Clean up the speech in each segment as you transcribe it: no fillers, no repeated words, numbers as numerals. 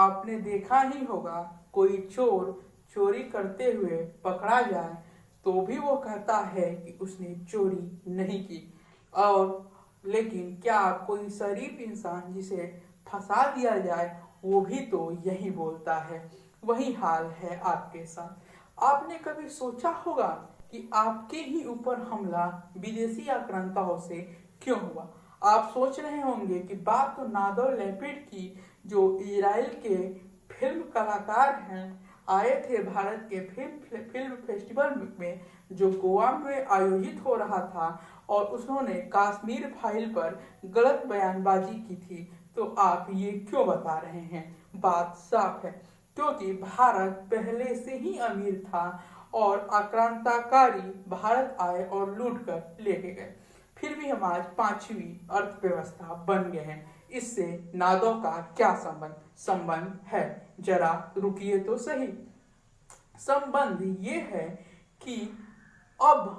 आपने देखा ही होगा, कोई चोर चोरी करते हुए पकड़ा जाए तो भी वो कहता है कि उसने चोरी नहीं की। और लेकिन क्या कोई शरीफ इंसान जिसे फंसा दिया जाए वो भी तो यही बोलता है। वही हाल है आपके साथ। आपने कभी सोचा होगा कि आपके ही ऊपर हमला विदेशी आक्रांताओं से क्यों हुआ? आप सोच रहे होंगे कि बात तो नादर लेपिड की, जो इजराइल के फिल्म कलाकार हैं, आए थे भारत के फिल्म फेस्टिवल में जो गोवा में आयोजित हो रहा था, और उन्होंने कश्मीर फाइल पर गलत बयानबाजी की थी। तो आप ये क्यों बता रहे हैं? बात साफ है, क्योंकि भारत पहले से ही अमीर था और आक्रांताकारी भारत आए और लूट कर लेके गए। फिर भी हम आज पांचवी अर्थव्यवस्था बन गए हैं। इससे नादों का क्या संबंध है? जरा रुकिए तो सही। संबंध ये है कि अब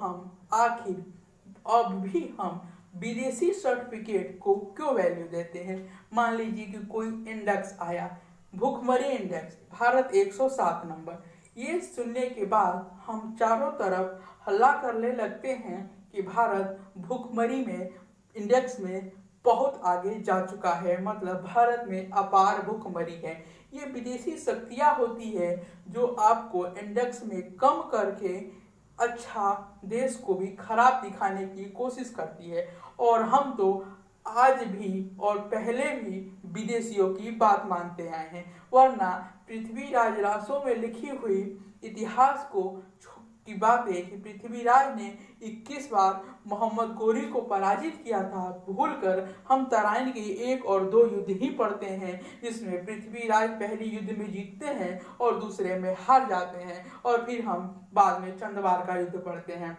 भी हम विदेशी सर्टिफिकेट को क्यों वैल्यू देते हैं। मान लीजिए कि कोई इंडेक्स आया, भुखमरी इंडेक्स, भारत 107 नंबर। ये सुनने के बाद हम चारों तरफ हल्ला करने लगते हैं कि भारत भुखमरी में इंडेक्स में बहुत आगे जा चुका है, मतलब भारत में अपार भुखमरी है। ये विदेशी शक्तियाँ होती है जो आपको इंडेक्स में कम करके अच्छा देश को भी खराब दिखाने की कोशिश करती है। और हम तो आज भी और पहले भी विदेशियों की बात मानते आए हैं, वरना पृथ्वीराज रासो में लिखी हुई इतिहास को की बात है कि पृथ्वीराज ने 21 बार मोहम्मद गोरी को पराजित किया था। भूलकर हम तराइन के 1 और 2 युद्ध ही पढ़ते हैं, जिसमें पृथ्वीराज पहले युद्ध में जीतते हैं और दूसरे में हार जाते हैं, और फिर हम बाद में चंदवार का युद्ध पढ़ते हैं।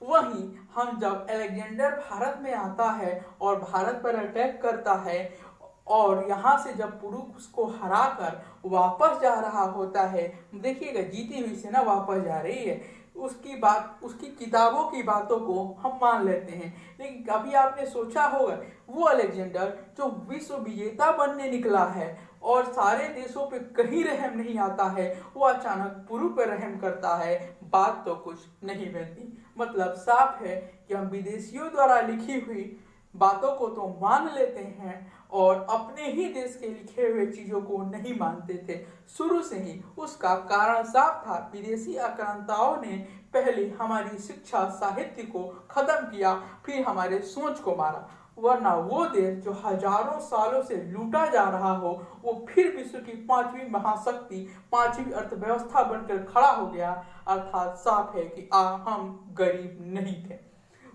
वहीं हम जब अलेक्जेंडर भारत में आता है और भारत पर अटैक करता है, और यहाँ से जब पुरुष को हराकर वापस जा रहा होता है, देखिएगा जीती हुई सेना वापस जा रही है, उसकी किताबों की बातों को हम मान लेते हैं। लेकिन कभी आपने सोचा होगा, वो अलेक्जेंडर जो विश्व विजेता बनने निकला है और सारे देशों पे कहीं रहम नहीं आता है, वो अचानक पुरु पर रहम करता है, बात तो कुछ नहीं बनती। मतलब साफ है कि हम विदेशियों द्वारा लिखी हुई बातों को तो मान लेते हैं और अपने ही देश के लिखे हुए चीजों को नहीं मानते थे शुरू से ही। उसका कारण साफ था, विदेशी आक्रांताओं ने पहले हमारी शिक्षा साहित्य को खत्म किया, फिर हमारे सोच को मारा। वरना वो देश जो हजारों सालों से लूटा जा रहा हो, वो फिर विश्व की 5वीं महाशक्ति, 5वीं अर्थव्यवस्था बनकर खड़ा हो गया। अर्थात साफ है कि हम गरीब नहीं थे।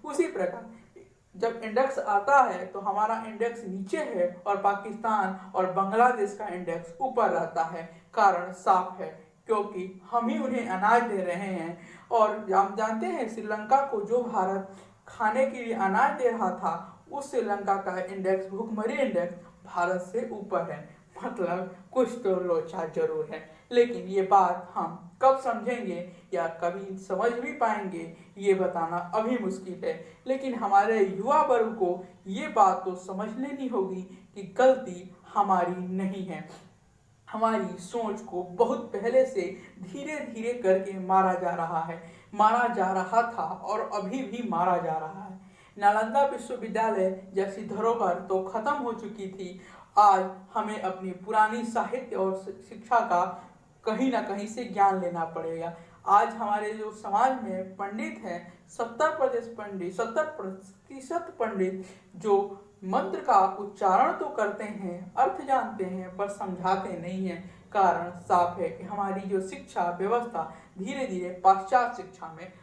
उसी प्रकार जब इंडेक्स आता है तो हमारा इंडेक्स नीचे है और पाकिस्तान और बांग्लादेश का इंडेक्स ऊपर रहता है। कारण साफ है, क्योंकि हम ही उन्हें अनाज दे रहे हैं। और हम जानते हैं श्रीलंका को जो भारत खाने के लिए अनाज दे रहा था, उस श्रीलंका का इंडेक्स, भुखमरी इंडेक्स, भारत से ऊपर है। मतलब कुछ तो लोचा जरूर है। लेकिन ये बात हम कब समझेंगे या कभी समझ भी पाएंगे, ये बताना अभी मुश्किल है। लेकिन हमारे युवा वर्ग को ये बात तो समझ लेनी होगी कि गलती हमारी नहीं है। हमारी सोच को बहुत पहले से धीरे धीरे करके मारा जा रहा था और अभी भी मारा जा रहा है। नालंदा विश्वविद्यालय जैसी धरोहर तो खत्म हो चुकी थी। आज हमें अपनी पुरानी साहित्य और शिक्षा का कहीं ना कहीं से ज्ञान लेना पड़ेगा। आज हमारे जो समाज में पंडित हैं, 70% पंडित जो मंत्र का उच्चारण तो करते हैं, अर्थ जानते हैं, पर समझाते नहीं हैं। कारण साफ है कि हमारी जो शिक्षा व्यवस्था धीरे धीरे पाश्चात्य शिक्षा में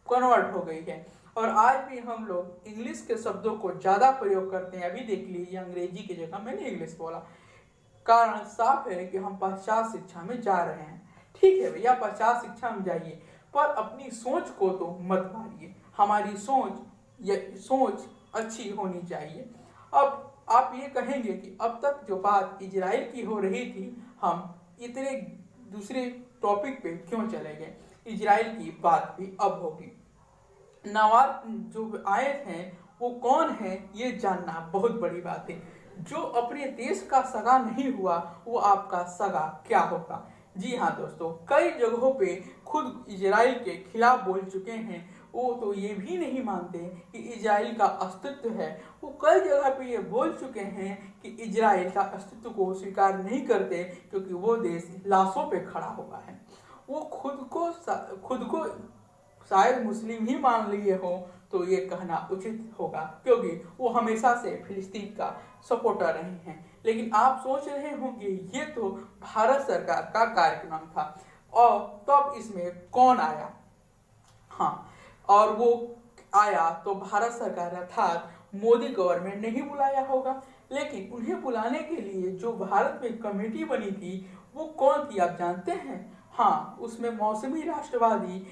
कन्वर्ट हो गई है, और आज भी हम लोग इंग्लिश के शब्दों को ज़्यादा प्रयोग करते हैं। अभी देख लीजिए, अंग्रेजी की जगह मैंने इंग्लिश बोला। कारण साफ है कि हम पाश्चात्य शिक्षा में जा रहे हैं। ठीक है भैया, पाश्चात्य शिक्षा में जाइए, पर अपनी सोच को तो मत मारिए। हमारी सोच अच्छी होनी चाहिए। अब आप ये कहेंगे कि अब तक जो बात इजराइल की हो रही थी, हम इतने दूसरे टॉपिक पे क्यों चले गए? इजराइल की बात भी अब होगी। नवाब जो आए हैं वो कौन है, ये जानना बहुत बड़ी बात है। जो अपने देश का सगा नहीं हुआ वो आपका सगा क्या होगा। जी हाँ दोस्तों, कई जगहों पे खुद इजराइल के खिलाफ बोल चुके हैं। वो तो ये भी नहीं मानते कि इजराइल का अस्तित्व है। वो कई जगह पे ये बोल चुके हैं कि इजराइल का अस्तित्व को स्वीकार नहीं करते क्योंकि वो देश लाशों पे खड़ा हुआ है। वो खुद को शायद मुस्लिम ही मान लिए हो तो ये कहना उचित होगा, क्योंकि वो हमेशा से फिलिस्तीन का सपोर्टर रहे हैं। लेकिन आप सोच रहे होंगे ये तो भारत सरकार का कार्यक्रम था, और तब इसमें कौन आया। हाँ, और वो आया तो भारत सरकार अर्थात मोदी गवर्नमेंट ने ही बुलाया होगा। लेकिन उन्हें बुलाने के लिए जो भारत में कमेटी बनी थी वो कौन थी आप जानते हैं। हाँ, उसमें मौसमी राष्ट्रवादी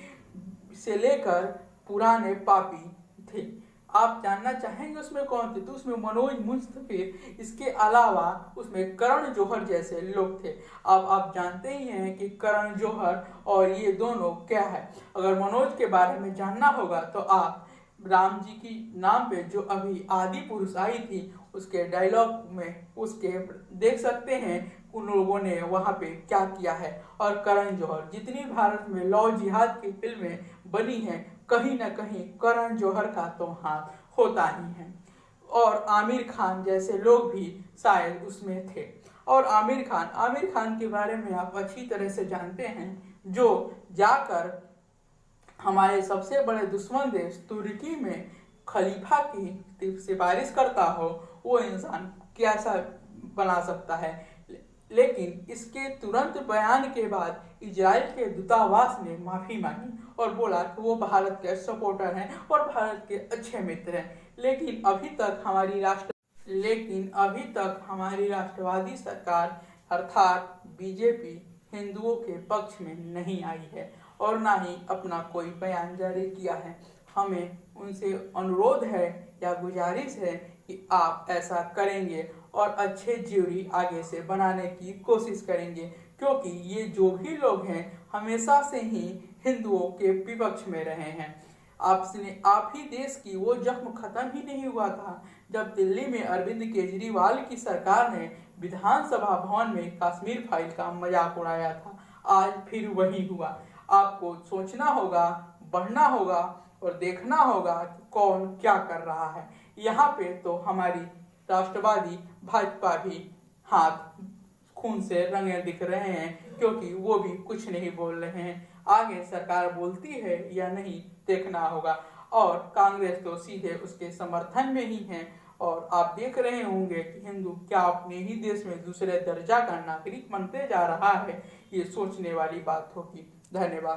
से लेकर पुराने पापी थे। आप जानना चाहेंगे उसमें कौन थे, तो उसमें मनोज मुस्तफिर, इसके अलावा उसमें करण जौहर जैसे लोग थे। अब आप जानते ही हैं कि करण जौहर और ये दोनों क्या है। अगर मनोज के बारे में जानना होगा तो आप राम जी की नाम पे जो अभी आदि पुरुष आई थी उसके डायलॉग में उसके देख सकते हैं उन लोगों ने वहाँ पे क्या किया है। और करण जौहर, जितनी भारत में लौ जिहाद की फिल्में बनी हैं कहीं ना कहीं करण जौहर का तो हाथ होता ही है। और आमिर खान जैसे लोग भी शायद उसमें थे। और आमिर खान के बारे में आप अच्छी तरह से जानते हैं, जो जाकर हमारे सबसे बड़े दुश्मन देश तुर्की में खलीफा की सिफारिश करता हो, वो इंसान कैसा बना सकता है। लेकिन इसके तुरंत बयान के बाद इजराइल के दूतावास ने माफ़ी मांगी और बोला कि वो भारत के सपोर्टर हैं और भारत के अच्छे मित्र हैं। लेकिन अभी तक हमारी राष्ट्रवादी सरकार अर्थात बीजेपी हिंदुओं के पक्ष में नहीं आई है और ना ही अपना कोई बयान जारी किया है। हमें उनसे अनुरोध है या गुजारिश है कि आप ऐसा करेंगे और अच्छे ज्यूरी आगे से बनाने की कोशिश करेंगे, क्योंकि ये जो भी लोग हैं हमेशा से ही हिंदुओं के विपक्ष में रहे हैं। आप ही देश की वो जख्म खत्म ही नहीं हुआ था जब दिल्ली में अरविंद केजरीवाल की सरकार ने विधानसभा भवन में कश्मीर फाइल का मजाक उड़ाया था। आज फिर वही हुआ। आपको सोचना होगा, बढ़ना होगा और देखना होगा कि कौन क्या कर रहा है। यहाँ पे तो हमारी राष्ट्रवादी भाजपा भी हाथ खून से रंगे दिख रहे हैं, क्योंकि वो भी कुछ नहीं बोल रहे हैं। आगे सरकार बोलती है या नहीं देखना होगा। और कांग्रेस तो सीधे उसके समर्थन में ही है। और आप देख रहे होंगे कि हिंदू क्या अपने ही देश में दूसरे दर्जा का नागरिक बनते जा रहा है। ये सोचने वाली बात होगी। धन्यवाद।